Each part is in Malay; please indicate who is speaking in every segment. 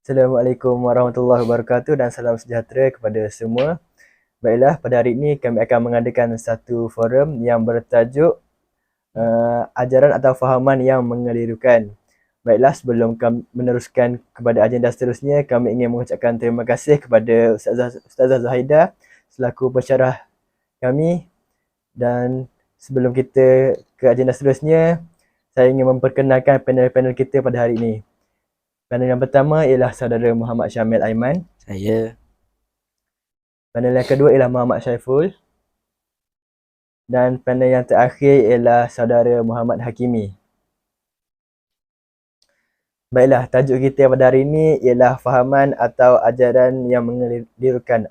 Speaker 1: Assalamualaikum warahmatullahi wabarakatuh dan salam sejahtera kepada semua. Baiklah, pada hari ini kami akan mengadakan satu forum yang bertajuk ajaran atau fahaman yang mengelirukan. Baiklah, sebelum kami meneruskan kepada agenda seterusnya, kami ingin mengucapkan terima kasih kepada Ustazah Zahida selaku pensyarah kami. Dan sebelum kita ke agenda seterusnya, saya ingin memperkenalkan panel-panel kita pada hari ini. Panel yang pertama ialah saudara Muhammad Syamil Aiman.
Speaker 2: Saya.
Speaker 1: Panel yang kedua ialah Muhammad Syaiful. Dan panel yang terakhir ialah saudara Muhammad Hakimi. Baiklah, tajuk kita pada hari ini ialah fahaman atau ajaran yang mengelirukan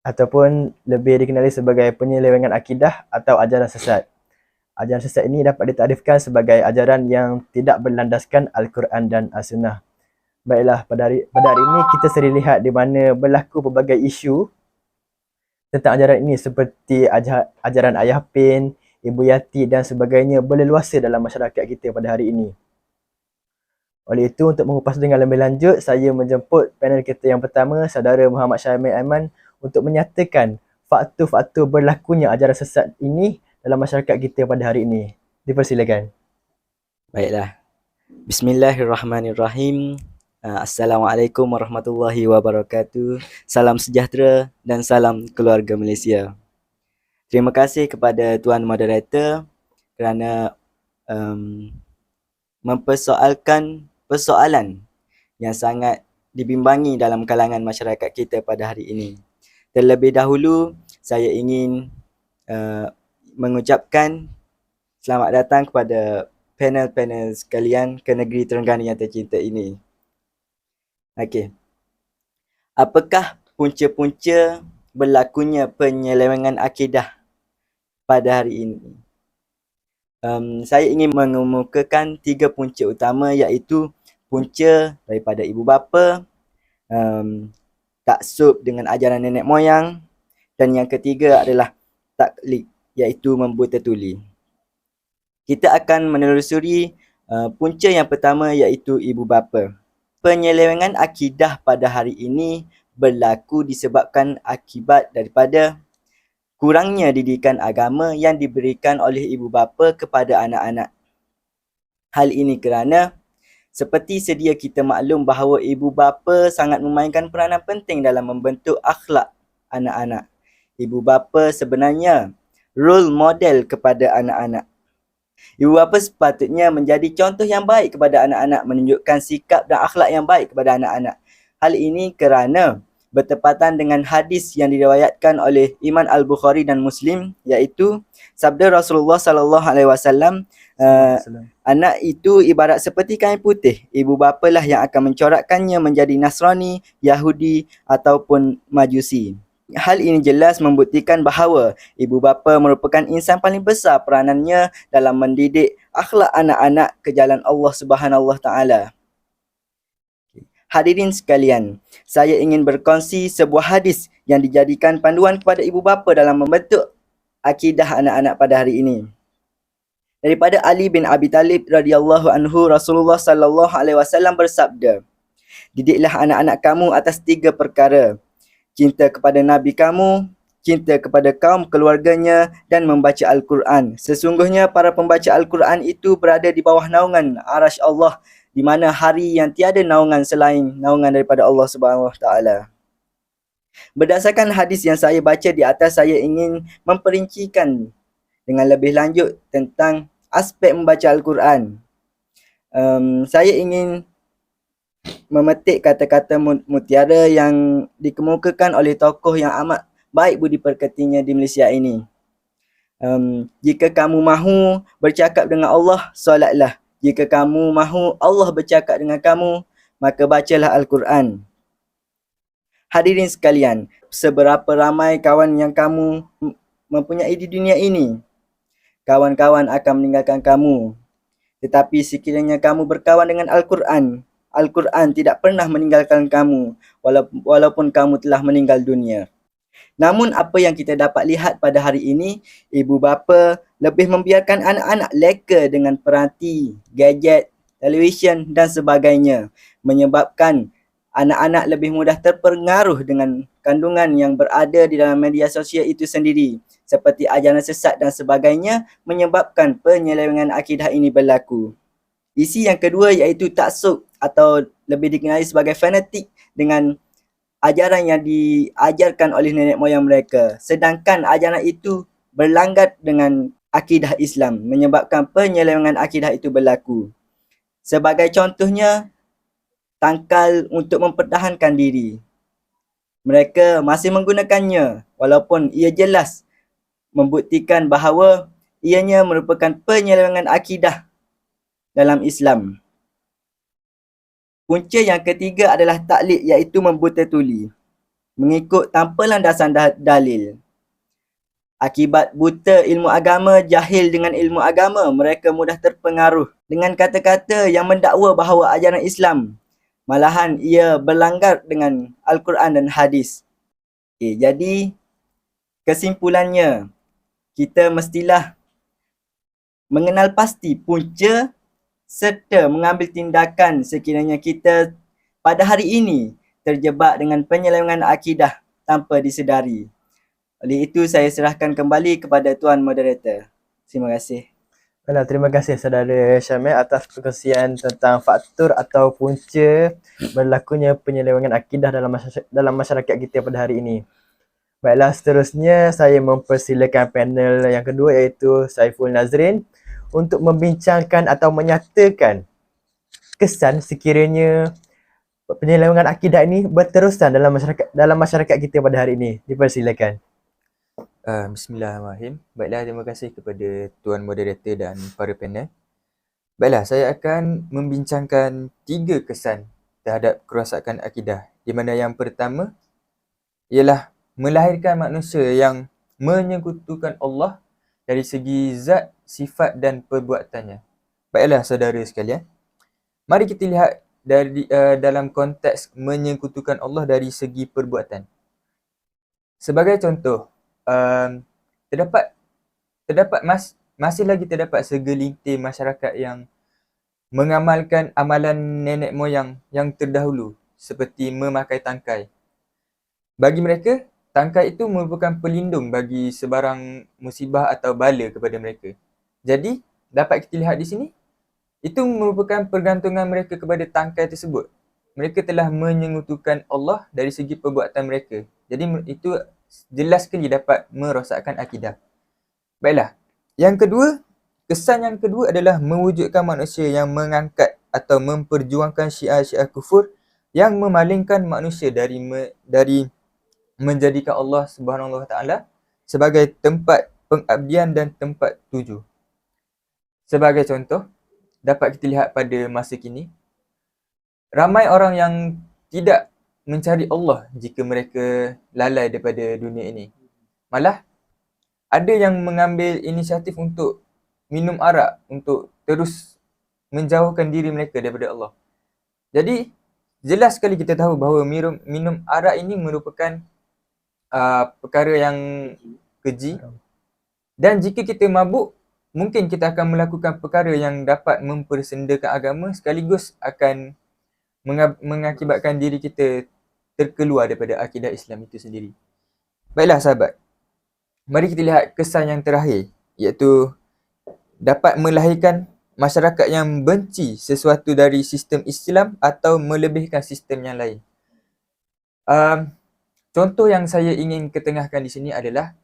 Speaker 1: ataupun lebih dikenali sebagai penyelewengan akidah atau ajaran sesat. Ajaran sesat ini dapat ditakdirkan sebagai ajaran yang tidak berlandaskan Al-Quran dan As-Sunnah. Baiklah, pada hari ini kita sering lihat di mana berlaku pelbagai isu tentang ajaran ini seperti ajaran Ayah Pin, Ibu Yati dan sebagainya berleluasa dalam masyarakat kita pada hari ini. Oleh itu, untuk mengupas dengan lebih lanjut, saya menjemput panel kita yang pertama, saudara Muhammad Syamil Aiman, untuk menyatakan faktor-faktor berlakunya ajaran sesat ini dalam masyarakat kita pada hari ini. Dipersilakan.
Speaker 2: Baiklah. Bismillahirrahmanirrahim. Assalamualaikum warahmatullahi wabarakatuh. Salam sejahtera dan salam keluarga Malaysia. Terima kasih kepada Tuan Moderator kerana mempersoalkan persoalan yang sangat dibimbangi dalam kalangan masyarakat kita pada hari ini. Terlebih dahulu, saya ingin mengucapkan selamat datang kepada panel-panel sekalian ke negeri Terengganu yang tercinta ini. Okey. Apakah punca-punca berlakunya penyelewengan akidah pada hari ini? Saya ingin mengemukakan 3 punca utama, iaitu punca daripada ibu bapa, taksub dengan ajaran nenek moyang, dan yang ketiga adalah taklid, iaitu membuta tuli. Kita akan menelusuri punca yang pertama, iaitu ibu bapa. Penyelewengan akidah pada hari ini berlaku disebabkan akibat daripada kurangnya didikan agama yang diberikan oleh ibu bapa kepada anak-anak. Hal ini kerana seperti sedia kita maklum bahawa ibu bapa sangat memainkan peranan penting dalam membentuk akhlak anak-anak. Ibu bapa sebenarnya role model kepada anak-anak. Ibu bapa sepatutnya menjadi contoh yang baik kepada anak-anak, menunjukkan sikap dan akhlak yang baik kepada anak-anak. Hal ini kerana bertepatan dengan hadis yang diriwayatkan oleh Imam Al-Bukhari dan Muslim, iaitu sabda Rasulullah SAW, anak itu ibarat seperti kain putih. Ibu bapalah yang akan mencorakkannya menjadi Nasrani, Yahudi ataupun Majusi. Hal ini jelas membuktikan bahawa ibu bapa merupakan insan paling besar peranannya dalam mendidik akhlak anak-anak ke jalan Allah Subhanahu Wa Taala. Hadirin sekalian, saya ingin berkongsi sebuah hadis yang dijadikan panduan kepada ibu bapa dalam membentuk akidah anak-anak pada hari ini. Daripada Ali bin Abi Talib radhiyallahu anhu, Rasulullah sallallahu alaihi wasallam bersabda, "Didiklah anak-anak kamu atas 3 perkara: cinta kepada Nabi kamu, cinta kepada kaum keluarganya dan membaca Al-Quran. Sesungguhnya para pembaca Al-Quran itu berada di bawah naungan arasy Allah, di mana hari yang tiada naungan selain naungan daripada Allah Subhanahu Wa Taala." Berdasarkan hadis yang saya baca di atas, saya ingin memperincikan dengan lebih lanjut tentang aspek membaca Al-Quran. Saya ingin memetik kata-kata mutiara yang dikemukakan oleh tokoh yang amat baik budi pekertinya di Malaysia ini. Jika kamu mahu bercakap dengan Allah, solatlah. Jika kamu mahu Allah bercakap dengan kamu, maka bacalah Al-Quran. Hadirin sekalian, seberapa ramai kawan yang kamu mempunyai di dunia ini, kawan-kawan akan meninggalkan kamu. Tetapi sekiranya kamu berkawan dengan Al-Quran, Al-Quran tidak pernah meninggalkan kamu walaupun kamu telah meninggal dunia. Namun apa yang kita dapat lihat pada hari ini, ibu bapa lebih membiarkan anak-anak leka dengan peranti, gadget televisyen dan sebagainya, menyebabkan anak-anak lebih mudah terpengaruh dengan kandungan yang berada di dalam media sosial itu sendiri, seperti ajaran sesat dan sebagainya, menyebabkan penyelewengan akidah ini berlaku. Isi yang kedua iaitu taksub atau lebih dikenali sebagai fanatik dengan ajaran yang diajarkan oleh nenek moyang mereka. Sedangkan ajaran itu berlanggar dengan akidah Islam, menyebabkan penyelewengan akidah itu berlaku. Sebagai contohnya, tangkal untuk mempertahankan diri. Mereka masih menggunakannya walaupun ia jelas membuktikan bahawa ianya merupakan penyelewengan akidah dalam Islam. Punca yang ketiga adalah taklid, iaitu membuta tuli mengikut tanpa landasan dalil. Akibat buta ilmu agama, jahil dengan ilmu agama, mereka mudah terpengaruh dengan kata-kata yang mendakwa bahawa ajaran Islam, malahan ia berlanggar dengan Al-Quran dan hadis. Jadi kesimpulannya, kita mestilah mengenal pasti punca serta mengambil tindakan sekiranya kita pada hari ini terjebak dengan penyelewengan akidah tanpa disedari. Oleh itu, saya serahkan kembali kepada Tuan Moderator. Terima kasih.
Speaker 1: Baiklah, terima kasih saudara Syamil atas perkongsian tentang faktor atau punca berlakunya penyelewengan akidah dalam masyarakat kita pada hari ini. Baiklah, seterusnya saya mempersilakan panel yang kedua iaitu Saiful Nazrin untuk membincangkan atau menyatakan kesan sekiranya penyelewengan akidah ini berterusan dalam masyarakat kita pada hari ini. Dipersilakan.
Speaker 3: Bismillahirrahmanirrahim. Baiklah, terima kasih kepada Tuan Moderator dan para panel. Baiklah, saya akan membincangkan 3 kesan terhadap kerosakan akidah. Di mana yang pertama ialah melahirkan manusia yang menyekutukan Allah dari segi zat, sifat dan perbuatannya. Baiklah saudara sekalian, mari kita lihat dalam konteks menyekutukan Allah dari segi perbuatan. Sebagai contoh, masih lagi terdapat segelintir masyarakat yang mengamalkan amalan nenek moyang yang terdahulu seperti memakai tangkai. Bagi mereka, tangkai itu merupakan pelindung bagi sebarang musibah atau bala kepada mereka. Jadi, dapat kita lihat di sini, itu merupakan pergantungan mereka kepada tangkai tersebut. Mereka telah menyekutukan Allah dari segi perbuatan mereka. Jadi, itu jelas sekali dapat merosakkan akidah. Baiklah, kesan yang kedua adalah mewujudkan manusia yang mengangkat atau memperjuangkan syiar-syiar kufur yang memalingkan manusia dari menjadikan Allah Subhanahu Wa Taala sebagai tempat pengabdian dan tempat tuju. Sebagai contoh, dapat kita lihat pada masa kini, ramai orang yang tidak mencari Allah jika mereka lalai daripada dunia ini. Malah, ada yang mengambil inisiatif untuk minum arak untuk terus menjauhkan diri mereka daripada Allah. Jadi, jelas sekali kita tahu bahawa minum arak ini merupakan perkara yang keji. Dan jika kita mabuk, mungkin kita akan melakukan perkara yang dapat mempersendakan agama sekaligus akan mengakibatkan diri kita terkeluar daripada akidah Islam itu sendiri. Baiklah sahabat, mari kita lihat kesan yang terakhir, iaitu dapat melahirkan masyarakat yang benci sesuatu dari sistem Islam atau melebihkan sistem yang lain. Contoh yang saya ingin ketengahkan di sini adalah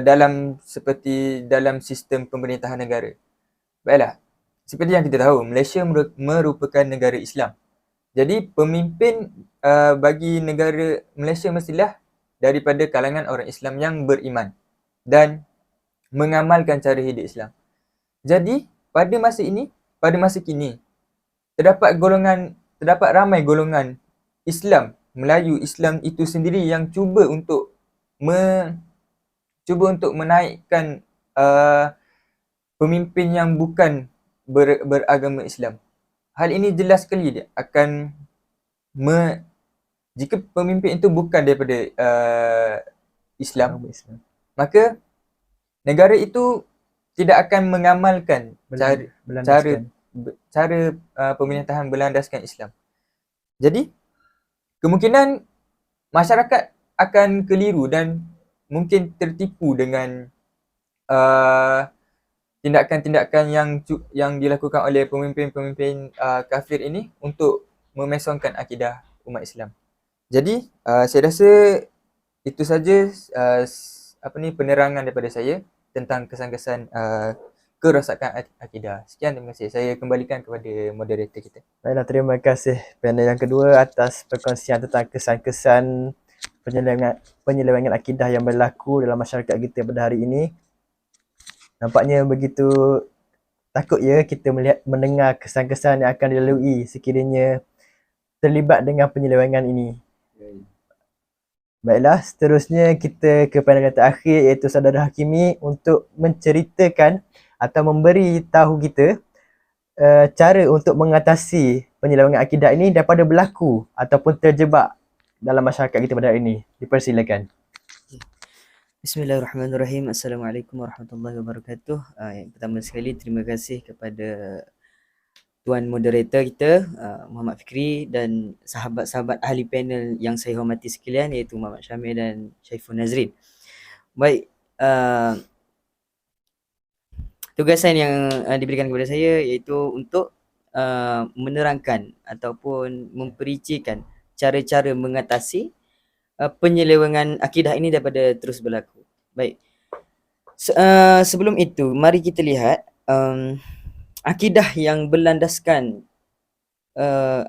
Speaker 3: dalam sistem pemerintahan negara. Baiklah, seperti yang kita tahu, Malaysia merupakan negara Islam. Jadi pemimpin bagi negara Malaysia mestilah daripada kalangan orang Islam yang beriman dan mengamalkan cara hidup Islam. Jadi pada masa kini terdapat ramai golongan Islam, Melayu Islam itu sendiri yang cuba untuk menaikkan pemimpin yang bukan beragama Islam. Hal ini jelas sekali dia akan jika pemimpin itu bukan daripada Islam, maka negara itu tidak akan mengamalkan cara cara pemerintahan berlandaskan Islam. Jadi kemungkinan masyarakat akan keliru dan mungkin tertipu dengan tindakan-tindakan yang dilakukan oleh pemimpin-pemimpin kafir ini untuk memesongkan akidah umat Islam. Jadi saya rasa itu saja penerangan daripada saya tentang kesan-kesan kerosakan akidah. Sekian, terima kasih. Saya kembalikan kepada moderator kita.
Speaker 1: Baiklah, terima kasih panel yang kedua atas perkongsian tentang kesan-kesan penyelewengan akidah yang berlaku dalam masyarakat kita pada hari ini. Nampaknya begitu takut ya kita mendengar kesan-kesan yang akan dilalui sekiranya terlibat dengan penyelewengan ini. Baiklah, seterusnya kita ke panel yang terakhir iaitu Saudara Hakimi untuk menceritakan atau memberi tahu kita cara untuk mengatasi penyelewengan akidah ini daripada berlaku ataupun terjebak dalam masyarakat kita pada hari ini. Dipersilakan.
Speaker 4: Bismillahirrahmanirrahim. Assalamualaikum warahmatullahi wabarakatuh. Yang pertama sekali terima kasih kepada Tuan Moderator kita Muhammad Fikri dan sahabat-sahabat ahli panel yang saya hormati sekalian iaitu Muhammad Syamil dan Syaiful Nazrin. Baik, tugasan yang diberikan kepada saya iaitu untuk menerangkan ataupun mempericikan cara-cara mengatasi penyelewengan akidah ini daripada terus berlaku. Baik. Sebelum itu, mari kita lihat akidah yang berlandaskan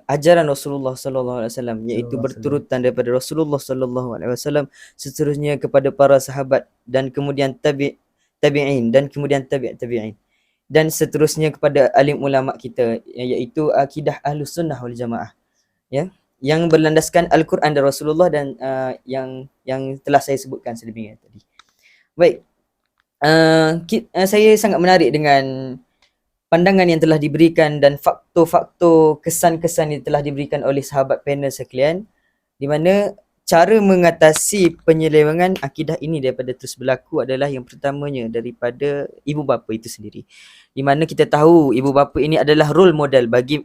Speaker 4: ajaran Rasulullah sallallahu alaihi wasallam iaitu berturutan daripada Rasulullah sallallahu alaihi wasallam seterusnya kepada para sahabat dan kemudian tabi'in dan kemudian tabi'in dan seterusnya kepada alim ulama kita iaitu akidah Ahlus Sunnah wal Jamaah, ya, yang berlandaskan Al-Quran dan Rasulullah dan yang telah saya sebutkan sedemikian tadi. Baik, saya sangat menarik dengan pandangan yang telah diberikan dan faktor-faktor kesan-kesan yang telah diberikan oleh sahabat panel sekalian, di mana cara mengatasi penyelewengan akidah ini daripada terus berlaku adalah yang pertamanya daripada ibu bapa itu sendiri. Di mana kita tahu ibu bapa ini adalah role model bagi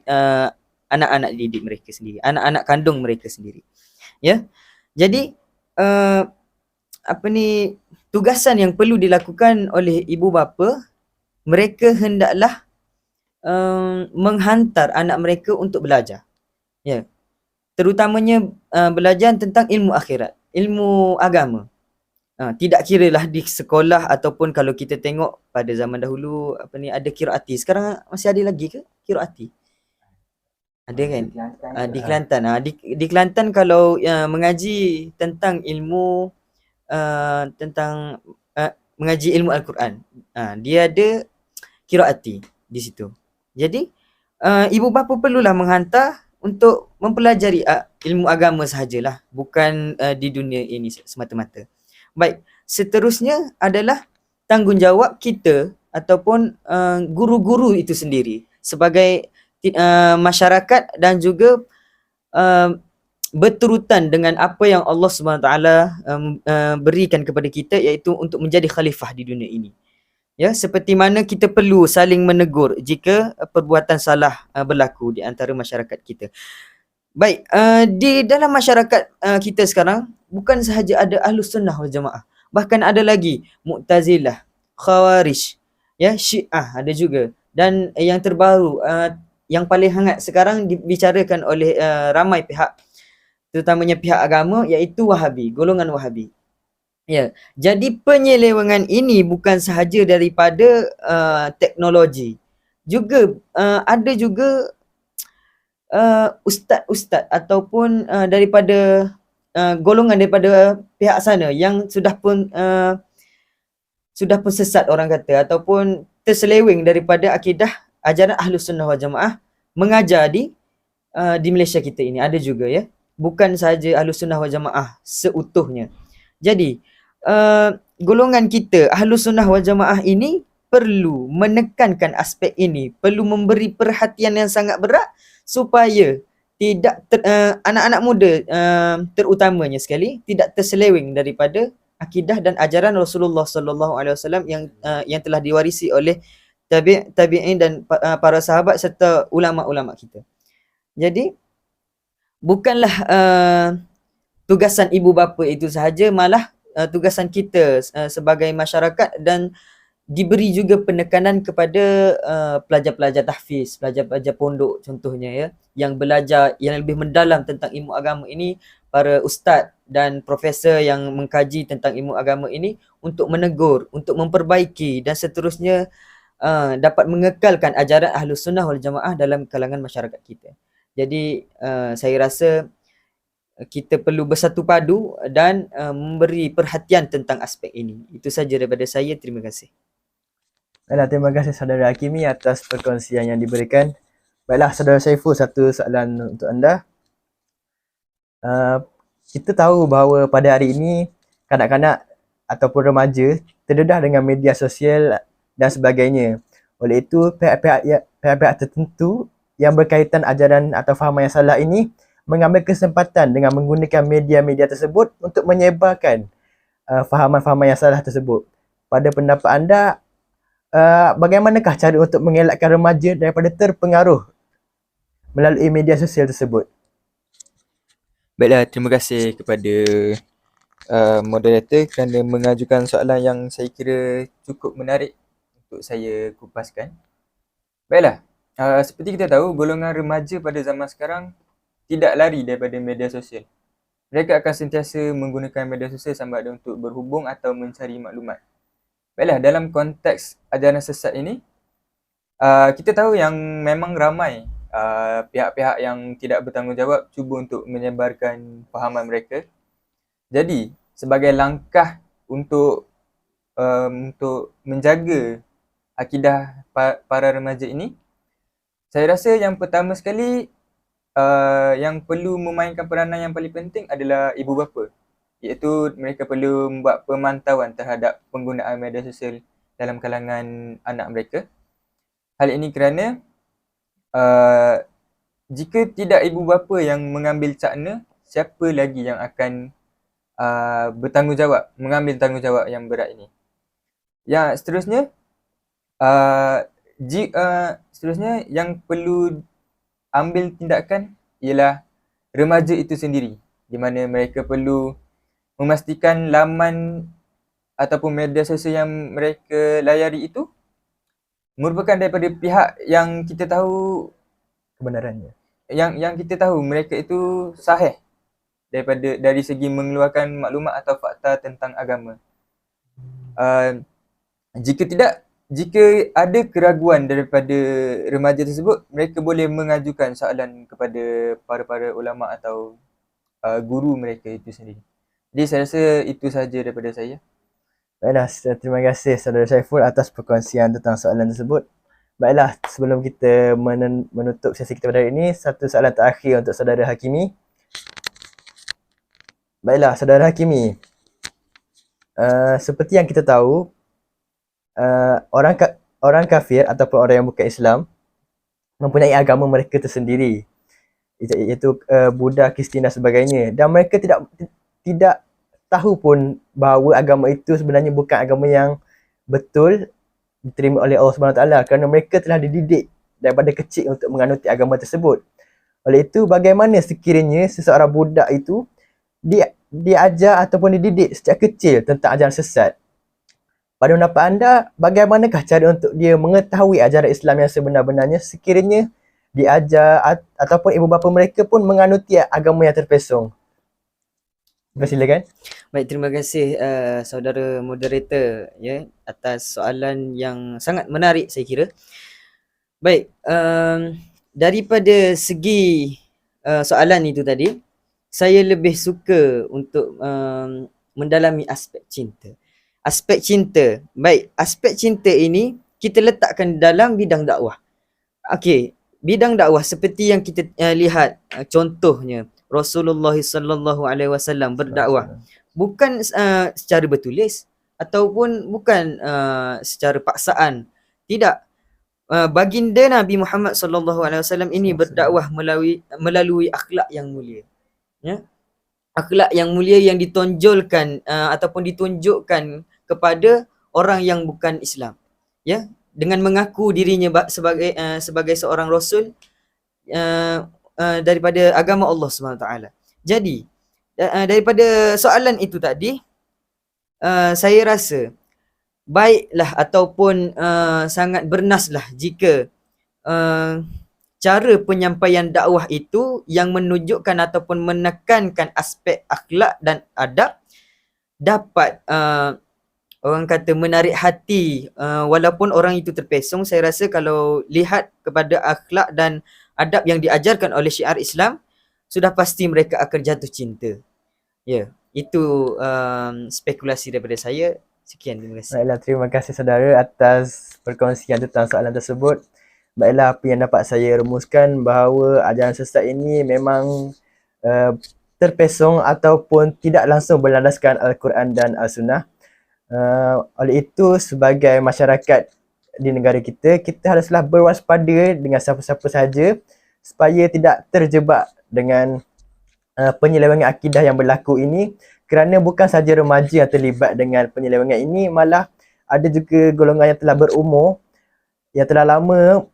Speaker 4: anak-anak didik mereka sendiri, anak-anak kandung mereka sendiri. Ya. Jadi tugasan yang perlu dilakukan oleh ibu bapa, mereka hendaklah menghantar anak mereka untuk belajar. Ya. Terutamanya belajar tentang ilmu akhirat, ilmu agama. Tidak kiralah di sekolah ataupun kalau kita tengok pada zaman dahulu ada qiraati. Sekarang masih ada lagi ke qiraati? Ada kan? Di Kelantan. Di Kelantan kalau mengaji tentang ilmu tentang mengaji ilmu Al-Quran, dia ada qiraati di situ. Jadi ibu bapa perlulah menghantar untuk mempelajari ilmu agama sahajalah, bukan di dunia ini semata-mata. Baik, seterusnya adalah tanggungjawab kita ataupun guru-guru itu sendiri sebagai masyarakat dan juga berterutan dengan apa yang Allah SWT berikan kepada kita, iaitu untuk menjadi khalifah di dunia ini. Ya, seperti mana kita perlu saling menegur jika perbuatan salah berlaku di antara masyarakat kita. Baik, di dalam masyarakat kita sekarang bukan sahaja ada Ahlus Sunnah wal Jamaah, bahkan ada lagi Mu'tazilah, Khawarij, ya, Syiah ada juga, dan yang terbaru yang paling hangat sekarang dibicarakan oleh ramai pihak, terutamanya pihak agama, iaitu Wahabi, golongan Wahabi. Ya, jadi penyelewengan ini bukan sahaja daripada teknologi, juga ada juga ustaz-ustaz ataupun daripada golongan daripada pihak sana yang sudah pun sesat orang kata, ataupun terseleweng daripada akidah ajaran Ahlus Sunnah wal Jamaah mengajar di Malaysia kita ini. Ada juga, ya, bukan sahaja Ahlus Sunnah wal Jamaah seutuhnya. Jadi golongan kita Ahlus Sunnah wal Jamaah ini perlu menekankan aspek ini, perlu memberi perhatian yang sangat berat supaya tidak anak-anak muda terutamanya sekali tidak terseleweng daripada akidah dan ajaran Rasulullah sallallahu alaihi wasallam yang telah diwarisi oleh tabi'in dan para sahabat serta ulama-ulama kita. Jadi bukanlah tugasan ibu bapa itu sahaja, malah tugasan kita sebagai masyarakat, dan diberi juga penekanan kepada pelajar-pelajar tahfiz, pelajar-pelajar pondok contohnya ya, yang belajar yang lebih mendalam tentang ilmu agama ini, para ustaz dan profesor yang mengkaji tentang ilmu agama ini, untuk menegur, untuk memperbaiki dan seterusnya, dapat mengekalkan ajaran Ahlus Sunnah wal Jamaah dalam kalangan masyarakat kita. Jadi saya rasa kita perlu bersatu padu dan memberi perhatian tentang aspek ini. Itu saja daripada saya. Terima kasih.
Speaker 1: Baiklah, terima kasih saudara Hakimi atas perkongsian yang diberikan. Baiklah, saudara Saiful, satu soalan untuk anda. Kita tahu bahawa pada hari ini kanak-kanak ataupun remaja terdedah dengan media sosial dan sebagainya. Oleh itu, pihak-pihak tertentu yang berkaitan ajaran atau fahaman yang salah ini mengambil kesempatan dengan menggunakan media-media tersebut untuk menyebarkan fahaman-fahaman yang salah tersebut. Pada pendapat anda, bagaimanakah cara untuk mengelakkan remaja daripada terpengaruh melalui media sosial tersebut?
Speaker 3: Baiklah, terima kasih kepada moderator kerana mengajukan soalan yang saya kira cukup menarik untuk saya kupaskan. Baiklah, seperti kita tahu, golongan remaja pada zaman sekarang tidak lari daripada media sosial. Mereka akan sentiasa menggunakan media sosial sama ada untuk berhubung atau mencari maklumat. Baiklah, dalam konteks ajaran sesat ini, kita tahu yang memang ramai pihak-pihak yang tidak bertanggungjawab cuba untuk menyebarkan fahaman mereka. Jadi, sebagai langkah untuk menjaga akidah para remaja ini, saya rasa yang pertama sekali yang perlu memainkan peranan yang paling penting adalah ibu bapa, iaitu mereka perlu membuat pemantauan terhadap penggunaan media sosial dalam kalangan anak mereka. Hal ini kerana jika tidak ibu bapa yang mengambil cakna, siapa lagi yang akan mengambil tanggungjawab yang berat ini. Yang seterusnya yang perlu ambil tindakan ialah remaja itu sendiri, di mana mereka perlu memastikan laman ataupun media sosial yang mereka layari itu merupakan daripada pihak yang kita tahu
Speaker 1: Kebenarannya.
Speaker 3: yang kita tahu mereka itu sahih dari segi mengeluarkan maklumat atau fakta tentang agama. Jika ada keraguan daripada remaja tersebut, mereka boleh mengajukan soalan kepada para ulama atau guru mereka itu sendiri. Jadi saya rasa itu sahaja daripada saya.
Speaker 1: Baiklah, terima kasih saudara Saiful atas perkongsian tentang soalan tersebut. Baiklah, sebelum kita menutup sesi kita pada hari ini, satu soalan terakhir untuk saudara Hakimi. Baiklah, saudara Hakimi, seperti yang kita tahu, orang kafir ataupun orang yang bukan Islam mempunyai agama mereka tersendiri, iaitu Buddha, Kristian dan sebagainya, dan mereka tidak tahu pun bahawa agama itu sebenarnya bukan agama yang betul diterima oleh Allah SWT, kerana mereka telah dididik daripada kecil untuk menganuti agama tersebut. Oleh itu, bagaimana sekiranya seseorang budak itu diajar ataupun dididik sejak kecil tentang ajaran sesat? Pada pendapat anda, bagaimanakah cara untuk dia mengetahui ajaran Islam yang sebenar-benarnya sekiranya diajar ataupun ibu bapa mereka pun menganuti agama yang terpesong? Silakan.
Speaker 4: Baik, terima kasih saudara moderator ya atas soalan yang sangat menarik saya kira. Baik, daripada segi soalan itu tadi, saya lebih suka untuk mendalami aspek cinta. Aspek cinta. Baik, aspek cinta ini kita letakkan dalam bidang dakwah. Okey, bidang dakwah seperti yang kita lihat contohnya Rasulullah sallallahu alaihi wasallam berdakwah bukan secara bertulis ataupun bukan secara paksaan. Tidak. Baginda Nabi Muhammad sallallahu alaihi wasallam ini berdakwah melalui akhlak yang mulia. Ya. Akhlak yang mulia yang ditonjolkan ataupun ditunjukkan kepada orang yang bukan Islam. Ya. dengan mengaku dirinya sebagai seorang rasul daripada agama Allah SWT. Jadi daripada soalan itu tadi, saya rasa baiklah ataupun sangat bernaslah jika cara penyampaian dakwah itu yang menunjukkan ataupun menekankan aspek akhlak dan adab dapat orang kata menarik hati, walaupun orang itu terpesong. Saya rasa kalau lihat kepada akhlak dan adab yang diajarkan oleh syiar Islam, sudah pasti mereka akan jatuh cinta. Ya, itu spekulasi daripada saya. Sekian, terima kasih.
Speaker 1: Baiklah, terima kasih saudara atas perkongsian tentang soalan tersebut. Baiklah, apa yang dapat saya rumuskan bahawa ajaran sesat ini memang terpesong ataupun tidak langsung berlandaskan Al-Quran dan As-Sunnah. Oleh itu, sebagai masyarakat di negara kita, kita haruslah berwaspada dengan siapa-siapa sahaja supaya tidak terjebak dengan penyelewengan akidah yang berlaku ini, kerana bukan sahaja remaja yang terlibat dengan penyelewengan ini, malah ada juga golongan yang telah berumur, yang telah lama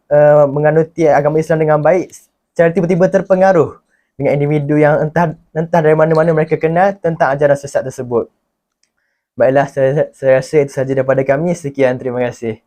Speaker 1: menganuti agama Islam dengan baik, secara tiba-tiba terpengaruh dengan individu yang entah dari mana-mana mereka kenal tentang ajaran sesat tersebut. Baiklah, saya rasa itu sahaja daripada kami. Sekian, terima kasih.